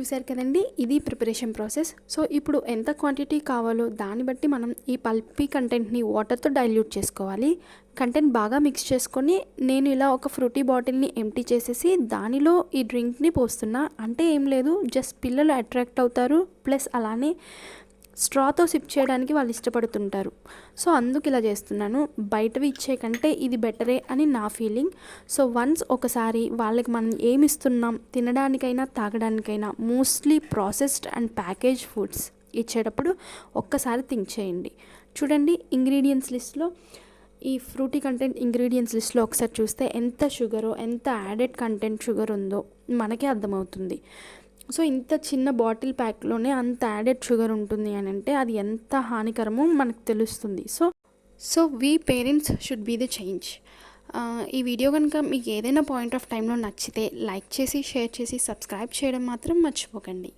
చూశారు కదండి, ఇది ప్రిపరేషన్ ప్రాసెస్. సో ఇప్పుడు ఎంత క్వాంటిటీ కావాలో దాన్ని బట్టి మనం ఈ పల్పీ కంటెంట్ని వాటర్తో డైల్యూట్ చేసుకోవాలి. కంటెంట్ బాగా మిక్స్ చేసుకొని నేను ఇలా ఒక ఫ్రూటీ బాటిల్ని ఎంప్టీ చేసేసి దానిలో ఈ డ్రింక్ని పోస్తున్నా. అంటే ఏం లేదు, జస్ట్ పిల్లలు అట్రాక్ట్ అవుతారు, ప్లస్ అలానే స్ట్రాతో సిప్ చేయడానికి వాళ్ళు ఇష్టపడుతుంటారు. సో అందుకు ఇలా చేస్తున్నాను. బయటవి ఇచ్చే కంటే ఇది బెటరే అని నా ఫీలింగ్. సో వన్స్ ఒకసారి వాళ్ళకి మనం ఏమి ఇస్తున్నాం, తినడానికైనా తాగడానికైనా, mostly processed and package foods ఇచ్చేటప్పుడు ఒక్కసారి థింక్ చేయండి. చూడండి, ఇంగ్రీడియంట్స్ లిస్ట్లో ఈ ఫ్రూటీ కంటెంట్ ఇంగ్రీడియంట్స్ లిస్ట్లో ఒకసారి చూస్తే ఎంత షుగరో, ఎంత యాడెడ్ కంటెంట్ షుగర్ ఉందో మనకే అర్థమవుతుంది. సో ఇంత చిన్న బాటిల్ ప్యాక్లోనే అంత యాడెడ్ షుగర్ ఉంటుంది అని అంటే అది ఎంత హానికరమో మనకు తెలుస్తుంది. So we parents should be the change. ఈ వీడియో కనుక మీకు ఏదైనా పాయింట్ ఆఫ్ టైంలో నచ్చితే లైక్ చేసి, షేర్ చేసి, సబ్స్క్రైబ్ చేయడం మాత్రం మర్చిపోకండి.